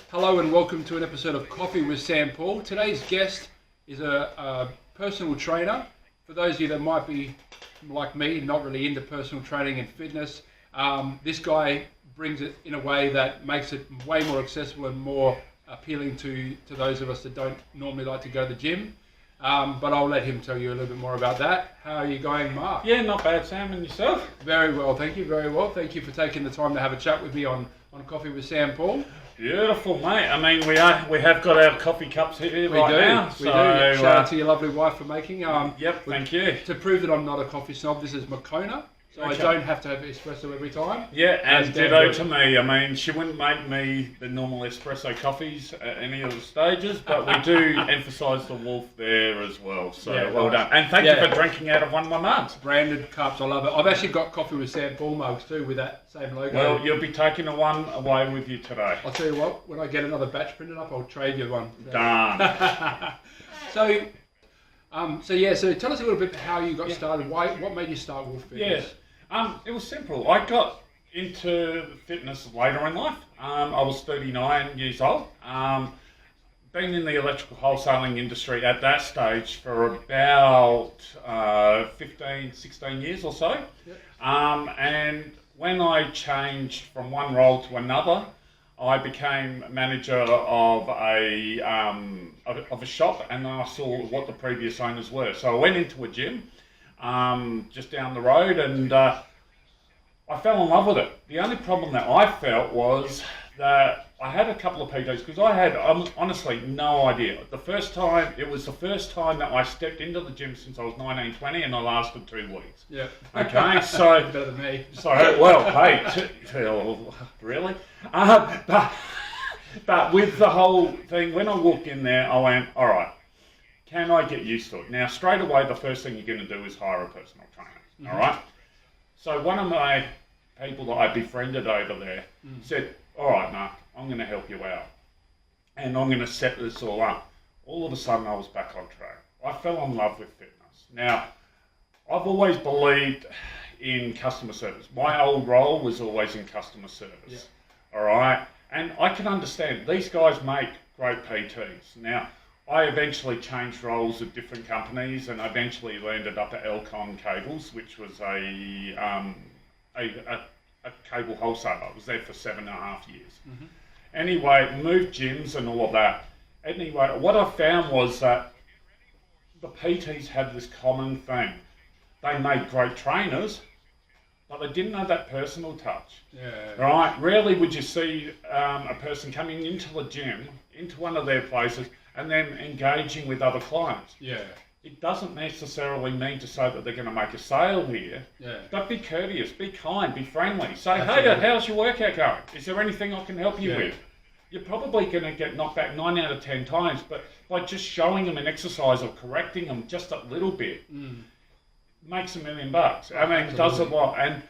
Hello and welcome to an episode of Coffee with SamPaul. Today's guest is a personal trainer. For those of you that might be like me, not really into personal training and fitness, this guy brings it in a way that makes it way more accessible and more appealing to those of us that don't normally like to go to the gym. But I'll let him tell you a little bit more about that. How are you going, Mark? Yeah, not bad, Sam. And yourself? Very well, thank you. Very well. Thank you for taking the time to have a chat with me on Coffee with SamPaul. Beautiful, mate. I mean, we have got our coffee cups here now. We do. Shout out to your lovely wife for making. Yep, thank you. To prove that I'm not a coffee snob, this is Moccona, so okay. I don't have to have espresso every time. Yeah, and ditto to me. I mean, she wouldn't make me the normal espresso coffees at any of the stages, but we do emphasise the wolf there as well. So yeah, well done. And thank you for drinking out of one of my mugs. Branded cups, I love it. I've actually got Coffee with SamPaul mugs too with that same logo. Well, you'll be taking the one away with you today. I'll tell you what, when I get another batch printed up, I'll trade you one. Done. So tell us a little bit how you got started. What made you start Wolf Fitness? It was simple. I got into fitness later in life. I was 39 years old. Been in the electrical wholesaling industry at that stage for about 15, 16 years or so. Yep. And when I changed from one role to another, I became manager of a shop, and then I saw what the previous owners were. So I went into a gym just down the road, and I fell in love with it. The only problem that I felt was that I had a couple of PTs, because I had honestly no idea. It was the first time that I stepped into the gym since I was 19, 20, and I lasted 2 weeks. Yeah. Okay, so... Better than me. So, well, hey, really? But with the whole thing, when I walked in there, I went, all right, can I get used to it? Now, straight away, the first thing you're going to do is hire a personal trainer, all right? So one of my people that I befriended over there said, all right, Mark, I'm going to help you out, and I'm going to set this all up. All of a sudden, I was back on track. I fell in love with fitness. Now, I've always believed in customer service. My old role was always in customer service, all right? And I can understand, these guys make great PTs. Now, I eventually changed roles at different companies, and I eventually landed up at Elcon Cables, which was a cable wholesaler. I was there for 7.5 years. Anyway, moved gyms and all of that. Anyway, what I found was that the PTs had this common thing. They made great trainers, but they didn't have that personal touch. Right? Rarely would you see a person coming into the gym, into one of their places, and then engaging with other clients. It doesn't necessarily mean to say that they're going to make a sale here, but be courteous, be kind, be friendly. Say, hey, how's your workout going? Is there anything I can help you with? You're probably going to get knocked back 9 out of 10 times, but by just showing them an exercise or correcting them just a little bit, makes $1 million. I mean, it does a lot. And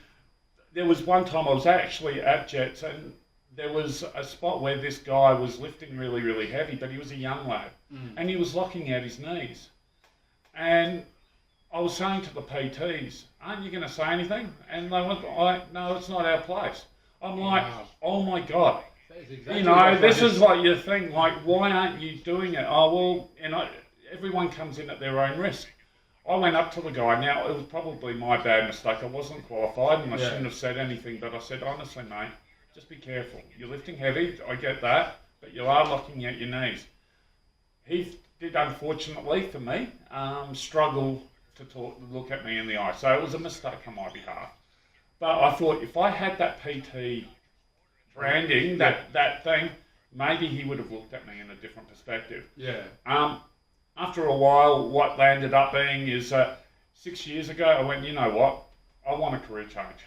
there was one time I was actually at Jets, and there was a spot where this guy was lifting really, really heavy, but he was a young lad, and he was locking out his knees. And I was saying to the PTs, aren't you going to say anything? And they went, no, it's not our place. I'm like, oh my God. Exactly, this is like your thing, like, why aren't you doing it? Oh, well, everyone comes in at their own risk. I went up to the guy. Now, it was probably my bad mistake. I wasn't qualified, and I shouldn't have said anything, but I said, honestly, mate, just be careful. You're lifting heavy, I get that, but you are locking out your knees. He did, unfortunately for me, struggle to look at me in the eye. So it was a mistake on my behalf. But I thought, if I had that PT branding, that thing, maybe he would have looked at me in a different perspective. After a while, what they ended up being is 6 years ago, I went, you know what, I want a career change.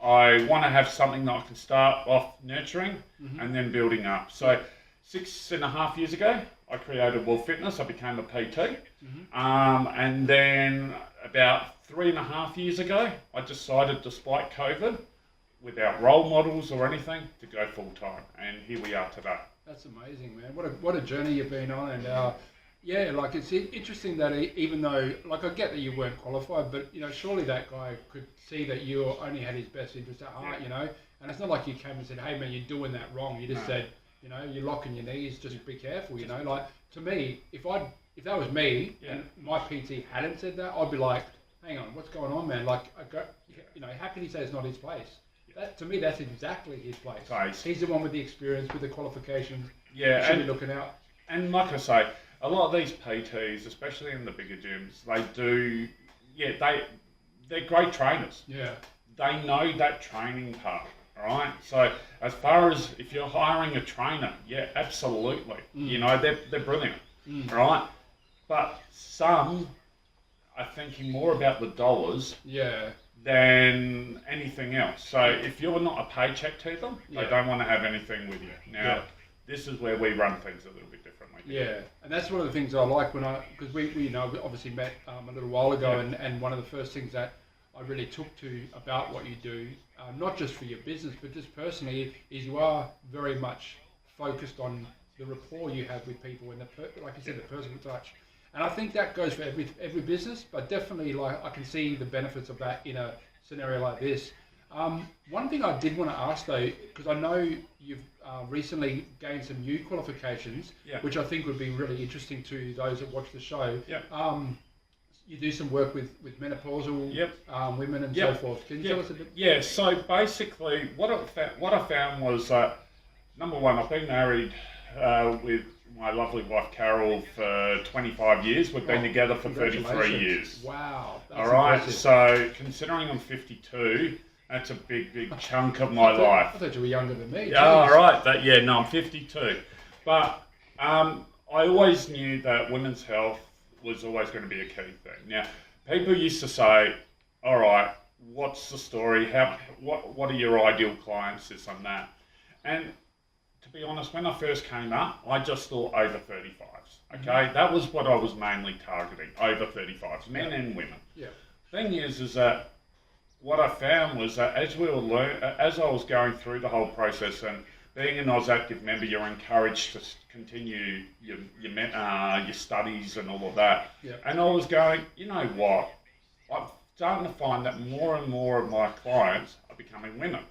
I want to have something that I can start off nurturing and then building up. So 6.5 years ago, I created Wolf Fitness. I became a PT. And then about 3.5 years ago, I decided, despite COVID, without role models or anything, to go full time, and here we are today. That's amazing, man. What a journey you've been on, and yeah, like it's interesting that even though, like, I get that you weren't qualified, but you know, surely that guy could see that you only had his best interest at heart, you know. And it's not like you came and said, "Hey, man, you're doing that wrong." You just said, you know, you're locking your knees. Just be careful, you know. Like, to me, if that was me and my PT hadn't said that, I'd be like, "Hang on, what's going on, man?" Like, you know, how can he say it's not his place? That, to me, that's exactly his place. He's the one with the experience, with the qualifications. Yeah, he should be looking out. And like I say, a lot of these PTs, especially in the bigger gyms, they're great trainers. Yeah. They know that training part, right? So as far as if you're hiring a trainer, yeah, absolutely. You know, they're brilliant, right? But some are thinking more about the dollars. Yeah. Than anything else. So if you're not a paycheck to them, they don't want to have anything with you. Now, this is where we run things a little bit differently. Yeah, and that's one of the things I like because we you know, obviously met a little while ago, and one of the first things that I really took to about what you do, not just for your business, but just personally, is you are very much focused on the rapport you have with people and like you said, the personal touch. And I think that goes for every business, but definitely, like, I can see the benefits of that in a scenario like this. One thing I did want to ask though, because I know you've recently gained some new qualifications, which I think would be really interesting to those that watch the show. You do some work with menopausal women and so forth. Can you tell us a bit? Yeah, so basically what I found was that, number one, I've been married with my lovely wife Carol for 25 years. We've been together for 33 years. Wow. That's all right, impressive. So considering I'm 52, that's a big chunk of my life. I thought you were younger than me. Yeah, all right. No, I'm 52. But I always knew that women's health was always going to be a key thing. Now, people used to say, all right, what's the story? What are your ideal clients, this and that? And to be honest, when I first came up, I just thought over 35s. Okay, that was what I was mainly targeting, over 35s, men and women. Yeah. Thing is that what I found was that as I was going through the whole process, and being an Oz Active member, you're encouraged to continue your studies and all of that. Yeah. And I was going, you know what? I'm starting to find that more and more of my clients are becoming women.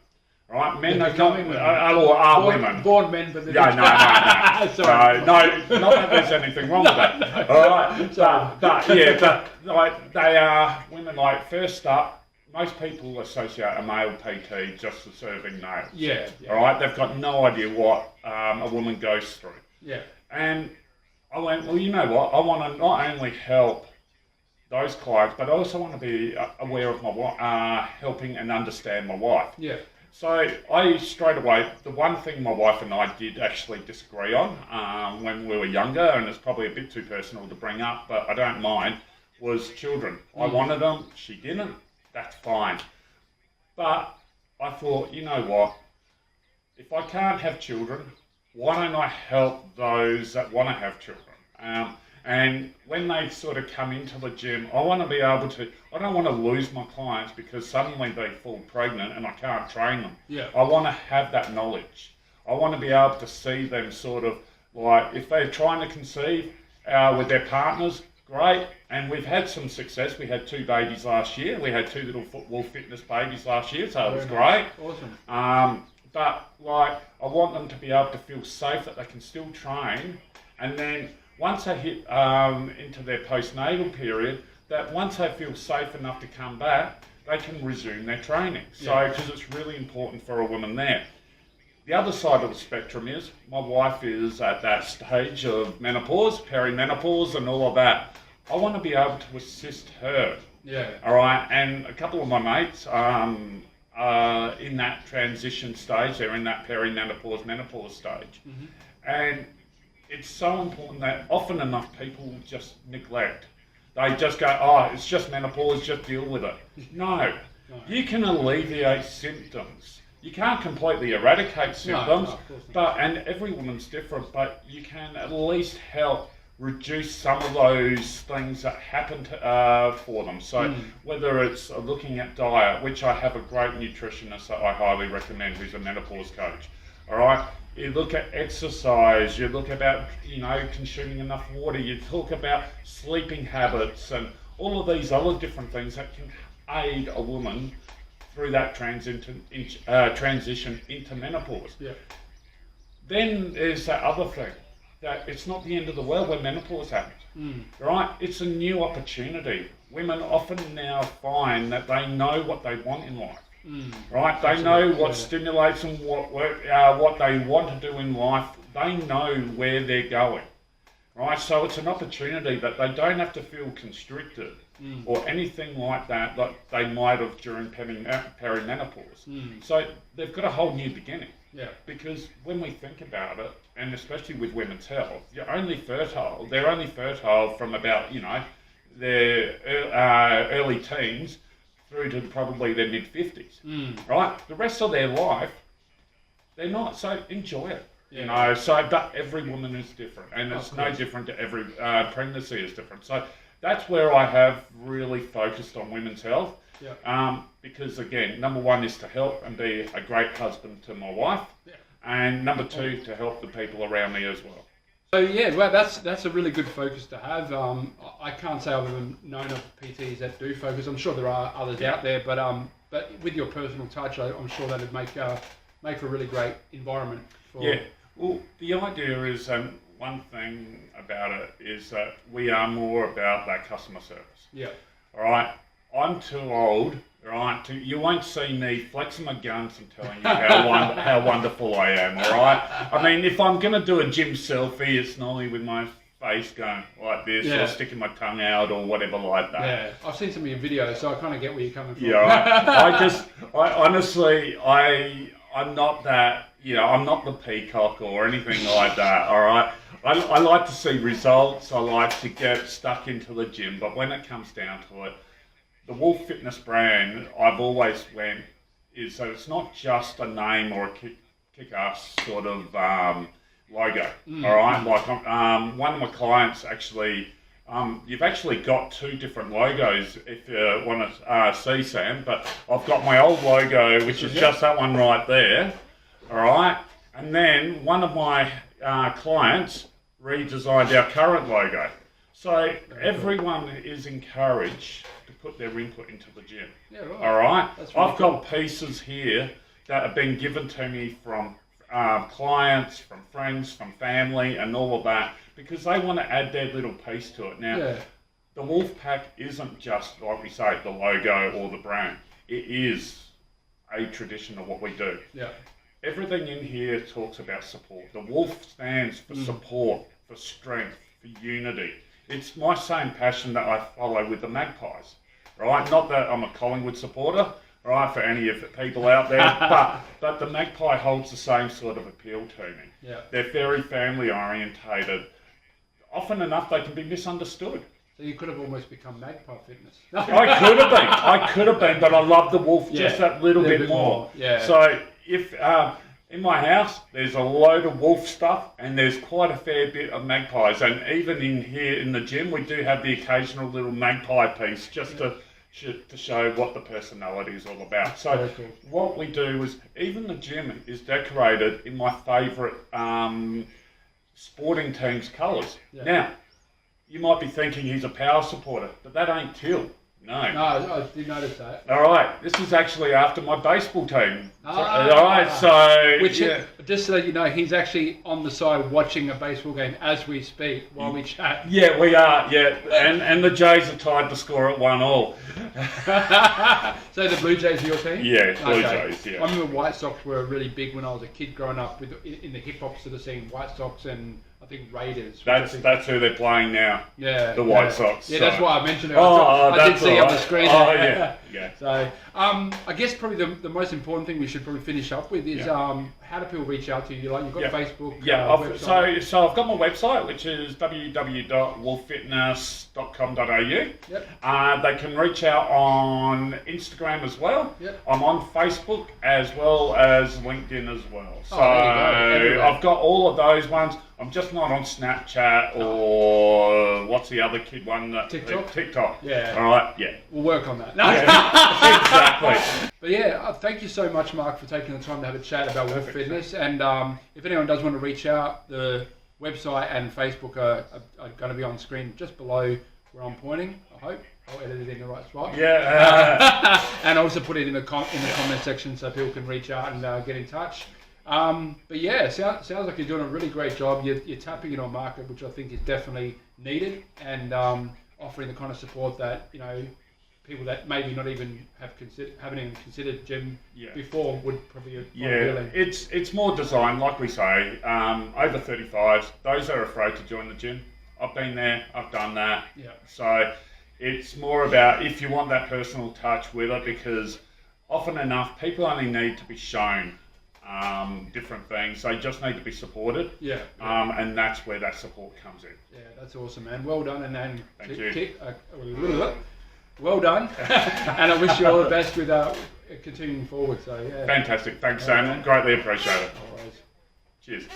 Right, men are becoming women. Born men, but they're no. Sorry. No, not that there's anything wrong with that. All right, but like they are women. Like, first up, most people associate a male PT just for serving nails. Yeah. All right, they've got no idea what a woman goes through. Yeah. And I went, well, you know what? I want to not only help those clients, but I also want to be aware of my helping and understand my wife. Yeah. So I straight away, the one thing my wife and I did actually disagree on when we were younger, and it's probably a bit too personal to bring up, but I don't mind, was children. I wanted them, she didn't, that's fine. But I thought, you know what, if I can't have children, why don't I help those that want to have children? And when they sort of come into the gym, I want to be able to, I don't want to lose my clients because suddenly they fall pregnant and I can't train them. Yeah. I want to have that knowledge. I want to be able to see them sort of like, if they're trying to conceive with their partners, great. And we've had some success. We had 2 babies last year. We had 2 little football fitness babies last year, so it was great. Awesome. But like, I want them to be able to feel safe that they can still train, and then once they hit into their postnatal period, that once they feel safe enough to come back, they can resume their training. So, because it's really important for a woman there. The other side of the spectrum is, my wife is at that stage of menopause, perimenopause and all of that. I want to be able to assist her. Yeah. All right, and a couple of my mates are in that transition stage, they're in that perimenopause, menopause stage. Mm-hmm. And it's so important that often enough people just neglect. They just go, oh, it's just menopause, just deal with it. No, you can alleviate symptoms. You can't completely eradicate symptoms, and every woman's different, but you can at least help reduce some of those things that happen for them. So whether it's looking at diet, which I have a great nutritionist that I highly recommend, who's a menopause coach. All right. You look at exercise, you look about, consuming enough water, you talk about sleeping habits and all of these other different things that can aid a woman through that transition into menopause. Yeah. Then there's that other thing, that it's not the end of the world when menopause happens, right? It's a new opportunity. Women often now find that they know what they want in life. Right, they know what stimulates them, what they want to do in life. They know where they're going, right? So it's an opportunity that they don't have to feel constricted or anything like that they might have during perimenopause. So they've got a whole new beginning. Yeah. Because when we think about it, and especially with women's health, they're only fertile from about their early teens through to probably their mid-50s, right? The rest of their life, they're not, so enjoy it, but every woman is different, and it's no different to every pregnancy is different. So that's where I have really focused on women's health, because again, number one is to help and be a great husband to my wife, and number two, to help the people around me as well. So yeah, well, that's a really good focus to have. I can't say I've ever known of PTs that do focus. I'm sure there are others out there, but with your personal touch, I'm sure that'd make for a really great environment. Well, the idea is one thing about it is that we are more about that customer service. Yeah. All right. I'm too old. Right, you won't see me flexing my guns and telling you how wonderful I am, all right? I mean, if I'm going to do a gym selfie, it's normally with my face going like this or sticking my tongue out or whatever like that. Yeah, I've seen some of your videos, so I kind of get where you're coming from. Yeah, I'm not that, I'm not the peacock or anything like that, all right? I like to see results. I like to get stuck into the gym, but when it comes down to it, the Wolf Fitness brand, I've always went, is that it's not just a name or a kick-ass sort of logo, all right? Like one of my clients actually, you've actually got two different logos if you want to see, Sam, but I've got my old logo, which is just that one right there, all right? And then one of my clients redesigned our current logo. So everyone is encouraged to put their input into the gym. Yeah, right. All right. That's really I've got pieces here that have been given to me from clients, from friends, from family, and all of that because they want to add their little piece to it. Now, the Wolf Pack isn't just like we say the logo or the brand. It is a tradition of what we do. Yeah. Everything in here talks about support. The Wolf stands for support, for strength, for unity. It's my same passion that I follow with the Magpies, right? Not that I'm a Collingwood supporter, right, for any of the people out there, but the Magpie holds the same sort of appeal to me. Yeah. They're very family orientated. Often enough, they can be misunderstood. So you could have almost become Magpie Fitness. I could have been, but I love the Wolf just that little bit more. Yeah. So if in my house, there's a load of Wolf stuff, and there's quite a fair bit of Magpies. And even in here in the gym, we do have the occasional little Magpie piece just to show what the personality is all about. So what we do is, even the gym is decorated in my favourite sporting team's colours. Yeah. Now, you might be thinking he's a power supporter, but that ain't Till. No, I did notice that. All right, this is actually after my baseball team. All right, so just so you know, he's actually on the side watching a baseball game as we speak while we chat. Yeah, we are. Yeah, and the Jays are tied the score at 1-1. So the Blue Jays are your team? Yeah, Blue Jays. Yeah. I remember White Sox were really big when I was a kid growing up in the hip hop sort of scene. White Sox and I think Raiders. That's who they're playing now. Yeah, the White Sox. Yeah, that's why I mentioned it. I did see on the screen. Oh yeah, yeah. So I guess probably the most important thing we should probably finish up with is how do people reach out to you? Like you've got Facebook. Website. So I've got my website, which is www.wolffitness.com.au. Yep. They can reach out on Instagram as well. Yep. I'm on Facebook as well as LinkedIn as well. So I've I've got all of those ones. I'm just not on Snapchat or what's the other kid one? TikTok? TikTok. Yeah. All right, yeah. We'll work on that. No. Yeah, exactly. But yeah, thank you so much, Mark, for taking the time to have a chat about Wolf Fitness. And if anyone does want to reach out, the website and Facebook are going to be on screen just below where I'm pointing, I hope. I'll edit it in the right spot. Yeah. And also put it in the comment section so people can reach out and get in touch. But yeah, sounds like you're doing a really great job. You're tapping into a market which I think is definitely needed, and offering the kind of support that, you know, people that maybe not even haven't even considered gym before would probably yeah. It's more designed, like we say, over 35s. Those that are afraid to join the gym. I've been there. I've done that. Yeah. So it's more about if you want that personal touch with it, because often enough people only need to be shown different things. They just need to be supported. Yeah. And that's where that support comes in. Yeah, that's awesome, man. Well done, and Thank you. Well done, and I wish you all the best with continuing forward. So yeah. Fantastic. Thanks, Sam. Greatly appreciate it. Always. Cheers.